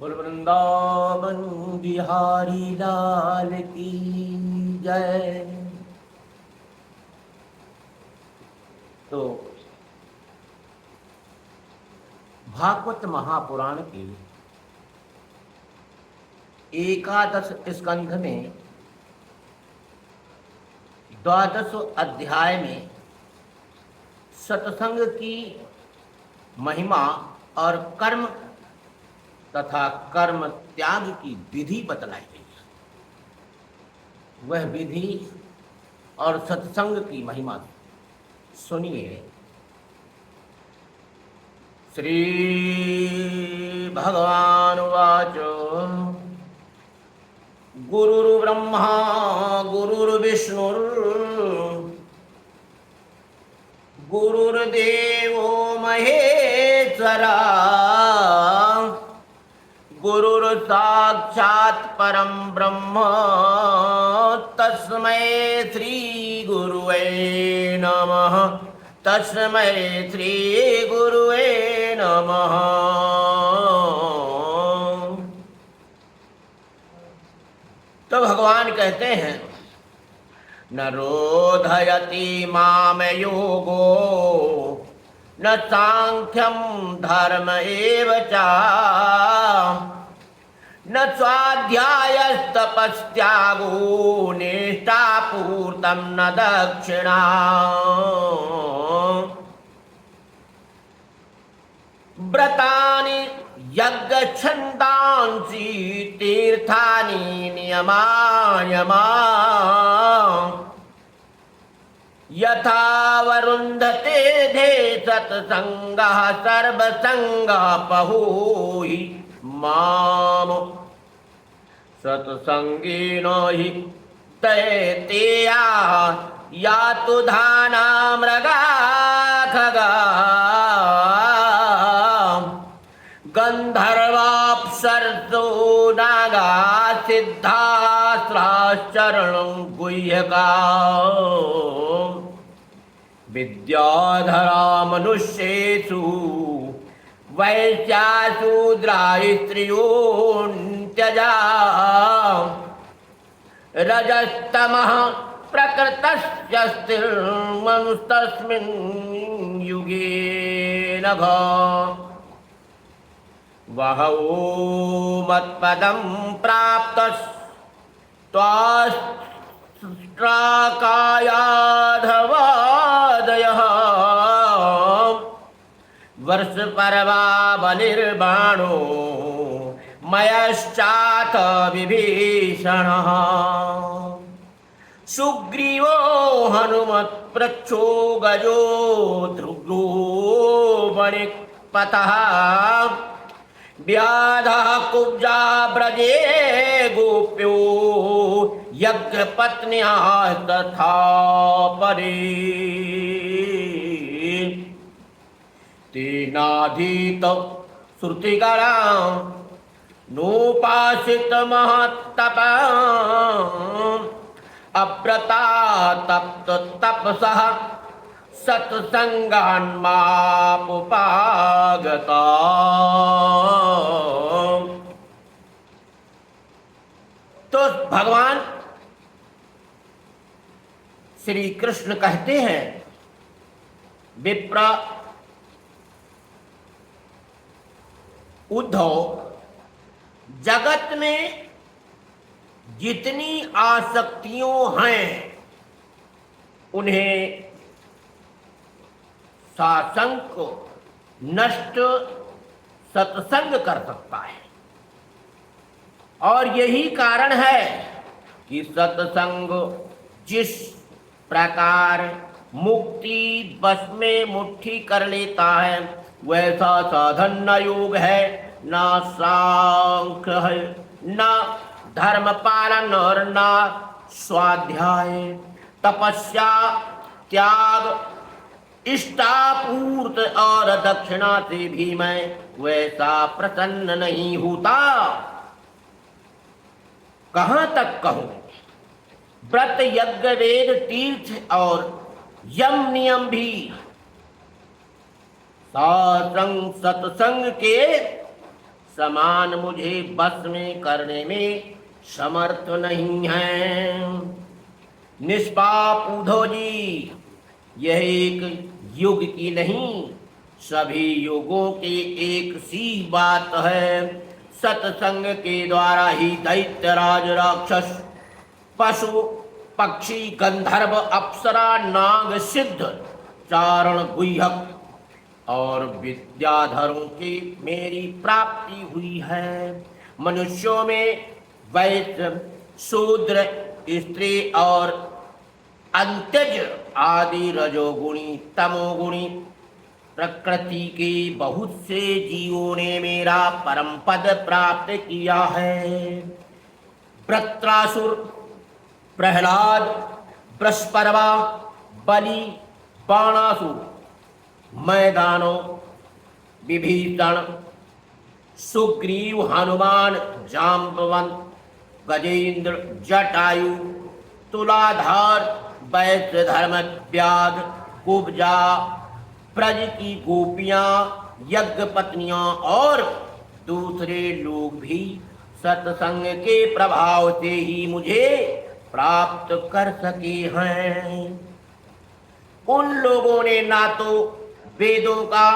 बोल वृंदावन बिहारी लाल की जय। तो भागवत महापुराण के एकादश स्कंध में द्वादश अध्याय में सत्संग की महिमा और कर्म तथा कर्म त्याग की विधि बतलाई गई है। वह विधि और सत्संग की महिमा सुनिए। श्री भगवान वाच गुरुर्ब्रह्मा गुरुर्विष्णुर् गुरुर्देवो महेश्वरा गुरुर्साक्षात् परं ब्रह्म तस्मै श्री गुरुवे नमः। तस्मै श्री गुरुवे नमः। तो भगवान कहते हैं न रोधयति माम योगो न सांख्यम धर्म एव च न स्वाध्यायस्तपस्त्यागो निष्ठापूर्तं न दक्षिणा। व्रतानि यज्ञछन्दांसि तीर्थानि नियमायमा यथा वरुन्धते धे सत्संगः सर्वसंगः पहुहि माम सत्संगेन हि दैतेया यातु धाना मृगा खगा गन्धर्वाप्सरसो नागा सिद्धास्त्राश्चरणं गुह्यका विद्याधरा मनुष्येषु वैश्याशूद्रा स्त्रियोऽन्त्यजा रजस्तमः प्रकृतस्यस्तिर्मनुस्तस्मिन् युगे नघ बहवो मत्पदं प्राप्तस्त्राकायाधवादयः वर्षपर्वा बलिर्बाणो मयश्चाथ विभीषणः सुग्रीवो हनुमत्प्रच्छो गजो धृग्लो वणिक्पतः व्याधः कुब्जा व्रजे गोप्यो यज्ञपत्न्याः तथा परे तेनाधीत श्रुतिकरां नोपासित महत्तपः अव्रता तप्त तपसः सत्संगान्मापुपागता। तो भगवान श्री कृष्ण कहते हैं विप्र उद्धव, जगत में जितनी आसक्तियों हैं उन्हें सासंग को नष्ट सत्संग कर सकता है। और यही कारण है कि सत्संग जिस प्रकार मुक्ति बस में मुट्ठी कर लेता है वैसा साधन न योग है, न सांख्य है, न धर्म पालन और न स्वाध्याय तपस्या त्याग इष्टापूर्त और दक्षिणा से भी मैं वैसा प्रसन्न नहीं होता। कहां तक कहूं, व्रत यज्ञ वेद तीर्थ और यम नियम भी सासंग सत्संग के समान मुझे बस में करने में समर्थ नहीं है। निष्पाप उद्धव जी, यह एक युग की नहीं, सभी युगों की एक सी बात है। सत्संग के द्वारा ही दैत्यराज, राक्षस, पशु, पक्षी, गंधर्व, अप्सरा, नाग, सिद्ध, चारण, गुह्यक और विद्याधरों की मेरी प्राप्ति हुई है। मनुष्यों में वैश्य, शूद्र, स्त्री और अंत्यज आदि रजोगुणी, तमोगुणी प्रकृति के बहुत से जीवों ने मेरा परम पद प्राप्त किया है। वृत्रासुर, प्रहलाद, बृहस्पर्वा, बलि, बाणासुर, मैदानों, विभीषण, सुग्रीव, हनुमान, जाम्बवंत, गजेंद्र, जटायु, तुलाधार, वैश्यधर्म, व्याध, कुब्जा, ब्रज की गोपियां, यज्ञ पत्नियां और दूसरे लोग भी सत्संग के प्रभाव से ही मुझे प्राप्त कर सके हैं। उन लोगों ने ना तो वेदों का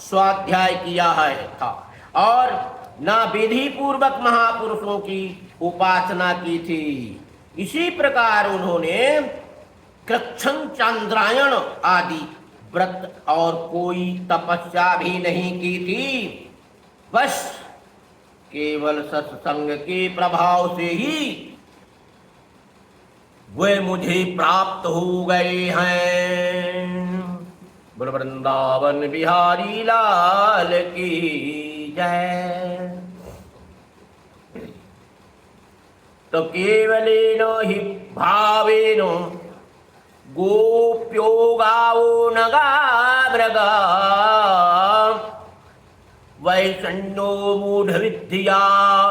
स्वाध्याय किया है था और ना विधि पूर्वक महापुरुषों की उपासना की थी। इसी प्रकार उन्होंने कृच्छ्न, चांद्रायण आदि व्रत और कोई तपस्या भी नहीं की थी। बस केवल सत्संग के प्रभाव से ही वे मुझे प्राप्त हो गए हैं। बोल वृंदावन बिहारी लाल की जय। तो केवलेनो हि भावेनो गोप्यो गावो नगा मृगा वैष्णो मूढ़ विद्या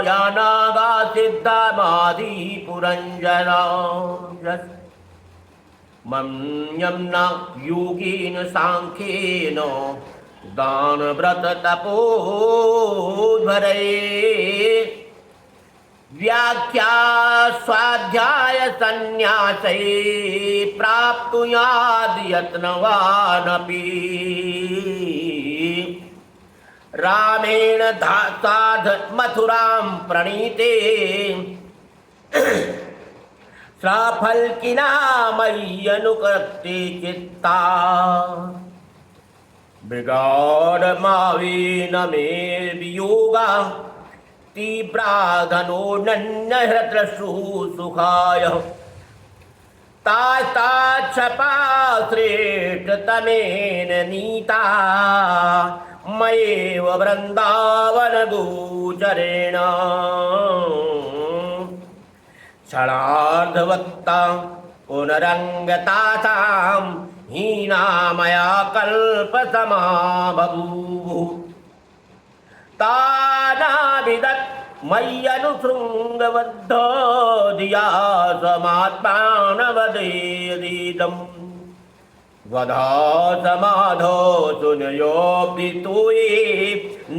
या नागा सिद्धमादि पुरंजना मन्यम न योगेन सांख्येन दान व्रत तपोधरे व्याख्या स्वाध्याय संन्यासे प्राप्नुयाद यत्नवानपि रामेण साध मथुरां प्रणीते साफल्किना मयि अनुकृते चित्ता मृगाडमावेन मे वियोगा तीव्राधनो नन्यहृतृषु सुखाय ताश्रेष्ठतमेन नीता मयेव वृन्दावन गोचरेण क्षणार्धवत्ता पुनरङ्गतासां हीना मया कल्पसमा बभूवुः तानाभिदत् मय्यनुशृङ्गबद्धो धिया समात्मानवदेदीदम् वधा समाधो सुनयोऽप्तितोये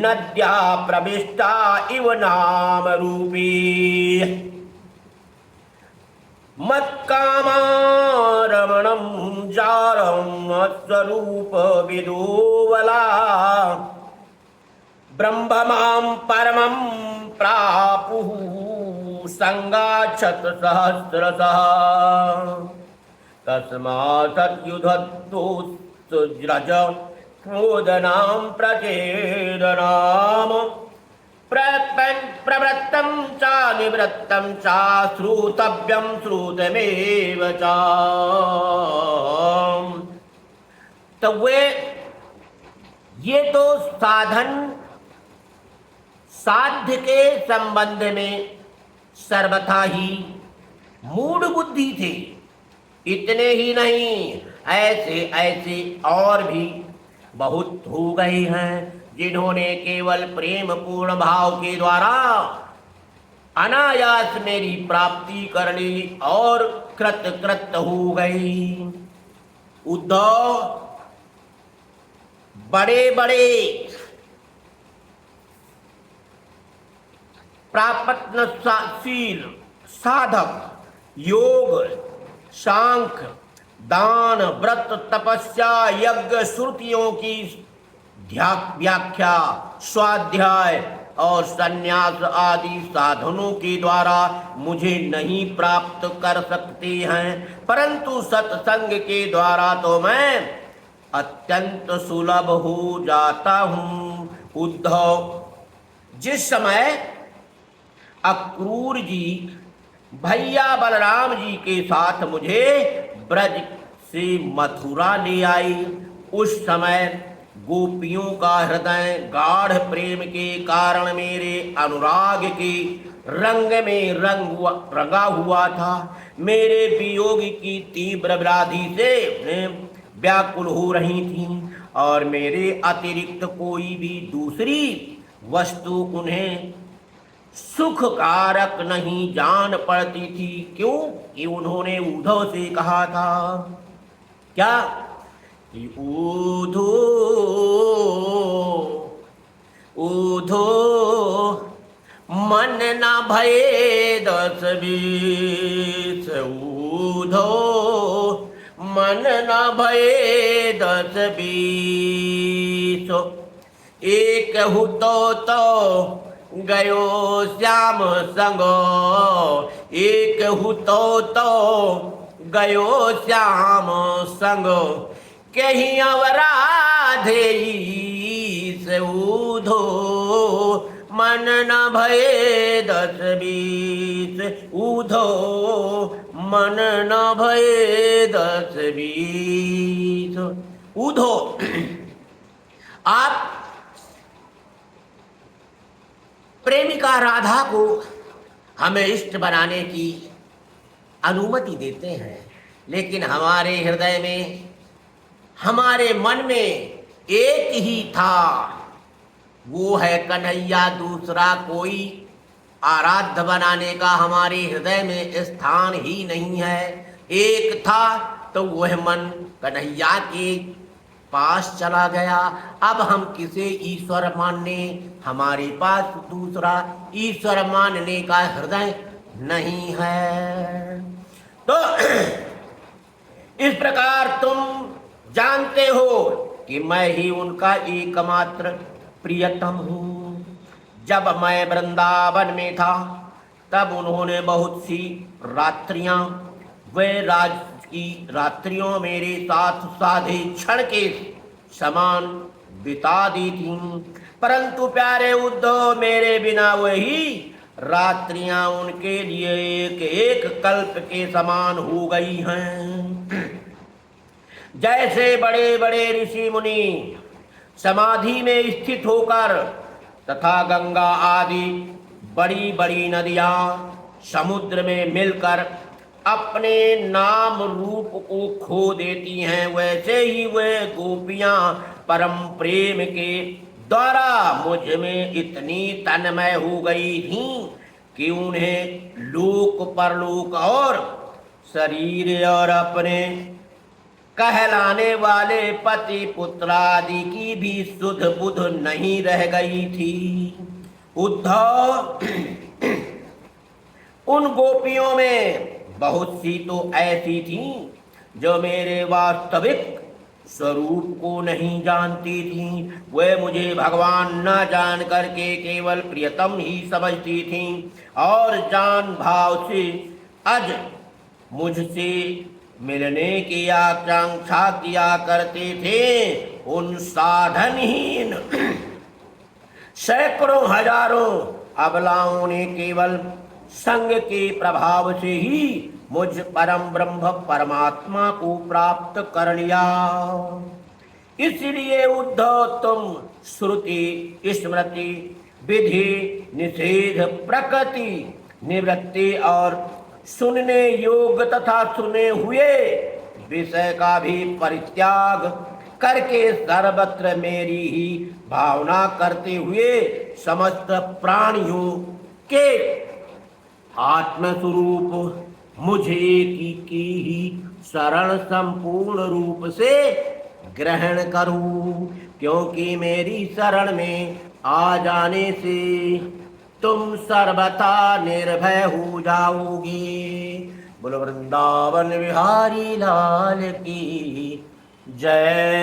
नद्या प्रविष्टा इव नामरूपी मत्कामारमणं जारं स्वरूपविदुवला ब्रह्ममां परमं प्रापुः संगाच्छत सहस्रशः तस्मात् सत्युद्धोस्त्रज क्रोधनां प्रचेदनाम् प्रवृत्तं च निवृत्तं च श्रोतव्यं श्रुतमेव च। तो वे ये तो साधन साध्य के संबंध में सर्वथा ही मूढ़ बुद्धि थे। इतने ही नहीं, ऐसे ऐसे और भी बहुत हो गए हैं जिन्होंने केवल प्रेम पूर्ण भाव के द्वारा अनायास मेरी प्राप्ति कर ली और कृत कृत हो गई। उद्धव, बड़े बड़े प्रापत्नशील साधक योग, सांख्य, दान, व्रत, तपस्या, यज्ञ, श्रुतियों की व्याख्या, स्वाध्याय और संन्यास आदि साधनों के द्वारा मुझे नहीं प्राप्त कर सकते हैं, परंतु सत्संग के द्वारा तो मैं अत्यंत सुलभ हो जाता हूँ। उद्धव, जिस समय अक्रूर जी भैया बलराम जी के साथ मुझे ब्रज से मथुरा ले आई, उस समय गोपियों का हृदय गाढ़ प्रेम के कारण मेरे अनुराग के रंग में रंगा हुआ था। मेरे वियोग की तीव्र व्याधि से व्याकुल हो रही थी और मेरे अतिरिक्त कोई भी दूसरी वस्तु उन्हें सुख कारक नहीं जान पड़ती थी। क्यों कि उन्होंने उद्धव से कहा था क्या कि ऊधो ऊधो मन न भये 10 20, ऊधो मन न भये 10 20, एक हु तो गयो श्याम संगो, एक हु तो गयो श्याम संगो, कहीं अवराधे से ऊधो मन न भये 10 20, ऊधो मन न भये 10 20। ऊधो, आप प्रेमिका राधा को हमें इष्ट बनाने की अनुमति देते हैं, लेकिन हमारे हृदय में, हमारे मन में एक ही था, वो है कन्हैया। दूसरा कोई आराध्य बनाने का हमारे हृदय में स्थान ही नहीं है। एक था तो वह मन कन्हैया के पास चला गया। अब हम किसे ईश्वर मानने, हमारे पास दूसरा ईश्वर मानने का हृदय नहीं है। तो इस प्रकार तुम जानते हो कि मैं ही उनका एकमात्र प्रियतम हूँ। जब मैं वृंदावन में था तब उन्होंने बहुत सी रात्रियां, वे राज की रात्रियों मेरे साथ साधे क्षण के समान बिता दी थी, परंतु प्यारे उद्धव, मेरे बिना वही रात्रियां उनके लिए एक एक कल्प के समान हो गई हैं। जैसे बड़े बड़े ऋषि मुनि समाधि में स्थित होकर तथा गंगा आदि बड़ी बड़ी नदियां समुद्र में मिलकर अपने नाम रूप को खो देती हैं, वैसे ही वे गोपियां परम प्रेम के द्वारा मुझ में इतनी तन्मय हो गई थीं कि उन्हें लोक परलोक और शरीर और अपने कहलाने वाले पति पुत्र आदि की भी सुध बुध नहीं रह गई थी। उद्धव, उन गोपियों में बहुत सी तो ऐसी थीं जो मेरे वास्तविक स्वरूप को नहीं जानती थीं। वे मुझे भगवान न जान करके केवल प्रियतम ही समझती थीं और जान भाव से अज मुझसे मिलने की आकांक्षा किया करते थे। उन साधनहीन सैकड़ों हजारों अबलाओं ने केवल संग के प्रभाव से ही मुझ परम ब्रह्म परमात्मा को प्राप्त कर लिया। इसलिए उद्धव, तुम श्रुति, स्मृति, विधि, निषेध, प्रकृति, निवृत्ति और सुनने योग तथा सुने हुए विषय का भी परित्याग करके सर्वत्र मेरी ही भावना करते हुए समस्त प्राणियों के आत्मस्वरूप मुझे की ही शरण संपूर्ण रूप से ग्रहण करूं, क्योंकि मेरी शरण में आ जाने से तुम सर्वथा निर्भय हो जाओगे। बोलो वृंदावन बिहारी लाल की जय।